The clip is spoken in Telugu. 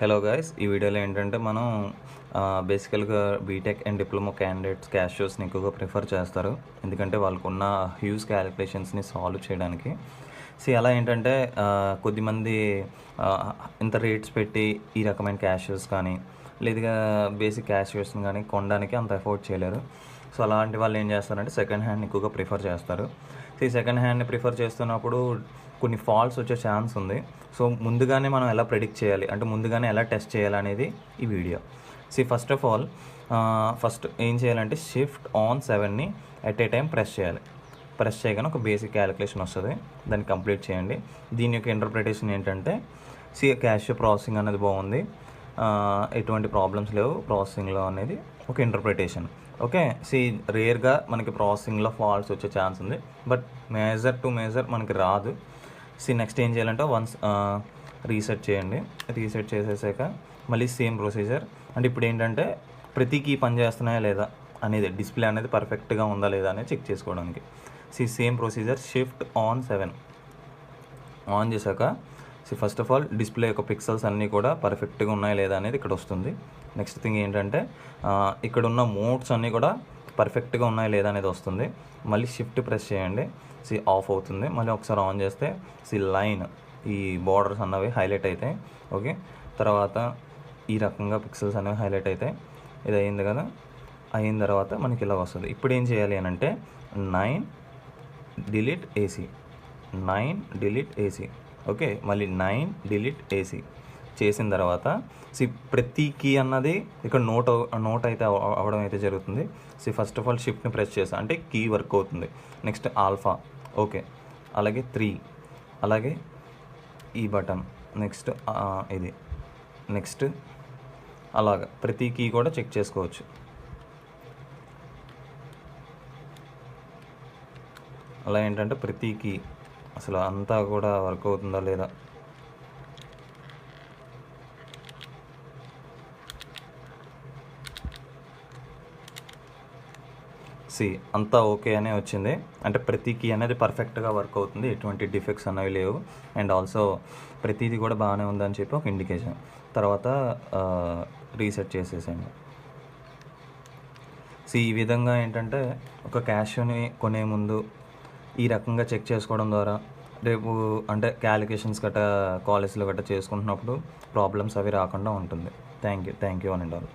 హలో గైస్, ఈ వీడియోలో ఏంటంటే మనం బేసికల్గా బీటెక్ అండ్ డిప్లొమా క్యాండిడేట్స్ క్యాషియోస్ని ఎక్కువగా ప్రిఫర్ చేస్తారు. ఎందుకంటే వాళ్ళకున్న హ్యూజ్ క్యాలిక్యులేషన్స్ని సాల్వ్ చేయడానికి. అలా ఏంటంటే కొద్దిమంది ఇంత రేట్స్ పెట్టి ఈ రకమైన క్యాషియోస్ కానీ లేదా బేసిక్ క్యాషియోస్ని కానీ కొనడానికి అంత ఎఫోర్డ్ చేయలేరు. అలాంటి వాళ్ళు ఏం చేస్తారంటే సెకండ్ హ్యాండ్ని ఎక్కువగా ప్రిఫర్ చేస్తారు. ఈ సెకండ్ హ్యాండ్ని ప్రిఫర్ చేస్తున్నప్పుడు కొన్ని ఫాల్ట్స్ వచ్చే ఛాన్స్ ఉంది. ముందుగానే మనం ఎలా ప్రెడిక్ట్ చేయాలి, అంటే ముందుగానే ఎలా టెస్ట్ చేయాలనేది ఈ వీడియో. ఫస్ట్ ఆఫ్ ఆల్ ఫస్ట్ ఏం చేయాలంటే షిఫ్ట్ ఆన్ 7ని ఎట్ ఏ టైం ప్రెస్ చేయాలి. ప్రెస్ చేయగానే ఒక బేసిక్ క్యాలిక్యులేషన్ వస్తుంది, దాన్ని కంప్లీట్ చేయండి. దీని యొక్క ఇంటర్ప్రిటేషన్ ఏంటంటే క్యాషియో ప్రాసెసింగ్ అనేది బాగుంది, ఎటువంటి ప్రాబ్లమ్స్ లేవు ప్రాసెసింగ్లో అనేది ఒక ఇంటర్ప్రిటేషన్. ఓకే, రేర్గా మనకి ప్రాసెసింగ్లో ఫాల్ట్స్ వచ్చే ఛాన్స్ ఉంది, బట్ మేజర్ టు మేజర్ మనకి రాదు. నెక్స్ట్ ఏం చేయాలంటే వన్స్ రీసెట్ చేయండి. రీసెట్ చేసేసాక మళ్ళీ సేమ్ ప్రొసీజర్. అంటే ఇప్పుడు ఏంటంటే ప్రతి కీ పని చేస్తున్నాయా లేదా అనేది, డిస్ప్లే అనేది పర్ఫెక్ట్గా ఉందా లేదా అనేది చెక్ చేసుకోవడానికి same procedure. Shift on 7 on చేశాక ఫస్ట్ ఆఫ్ ఆల్ డిస్ప్లే యొక్క పిక్సెల్స్ అన్నీ కూడా పర్ఫెక్ట్గా ఉన్నాయా లేదా అనేది ఇక్కడ వస్తుంది. నెక్స్ట్ థింగ్ ఏంటంటే ఇక్కడ ఉన్న మోడ్స్ అన్నీ కూడా పర్ఫెక్ట్గా ఉన్నాయా లేదా అనేది వస్తుంది. మళ్ళీ షిఫ్ట్ ప్రెస్ చేయండి, ఆఫ్ అవుతుంది. మళ్ళీ ఒకసారి ఆన్ చేస్తే లైన్ ఈ బార్డర్స్ అన్నవి హైలైట్ అవుతాయి. ఓకే, తర్వాత ఈ రకంగా పిక్సెల్స్ అనేవి హైలైట్ అవుతాయి. ఇది అయింది కదా, అయిన తర్వాత మనకి ఇలా వస్తుంది. ఇప్పుడు ఏం చేయాలి అని అంటే 9 delete AC, 9 delete AC. Okay, మళ్ళీ 9 డిలీట్ AC చేసిన తర్వాత ప్రతి కీ అన్నది ఇక్కడ నోట్ అయితే అవ్వడం అయితే జరుగుతుంది. ఫస్ట్ ఆఫ్ ఆల్ షిఫ్ట్ని ప్రెస్ చేస్తా అంటే కీ వర్క్ అవుతుంది. నెక్స్ట్ ఆల్ఫా, ఓకే, అలాగే 3, అలాగే ఈ బటన్, నెక్స్ట్ ఇది, నెక్స్ట్ అలాగా ప్రతి కీ కూడా చెక్ చేసుకోవచ్చు. అలా ఏంటంటే ప్రతి కీ అసలు అంతా కూడా వర్క్ అవుతుందా లేదా. అంతా ఓకే అనే వచ్చింది, అంటే ప్రతి కీ అనేది పర్ఫెక్ట్గా వర్క్ అవుతుంది, ఎటువంటి డిఫెక్ట్స్ అనేవి లేవు. అండ్ ఆల్సో ప్రతిదీ కూడా బాగానే ఉందని చెప్పి ఒక ఇండికేషన్. తర్వాత రీసెట్ చేసేసాను. ఈ విధంగా ఏంటంటే ఒక క్యాష్ని కొనే ముందు ఈ రకంగా చెక్ చేసుకోవడం ద్వారా రేపు అంటే క్యాలిక్యులేషన్స్ గట్రా కాలేజ్లో గట్రా చేసుకుంటున్నప్పుడు ప్రాబ్లమ్స్ అవి రాకుండా ఉంటుంది. థ్యాంక్ యూ అని అంటారు.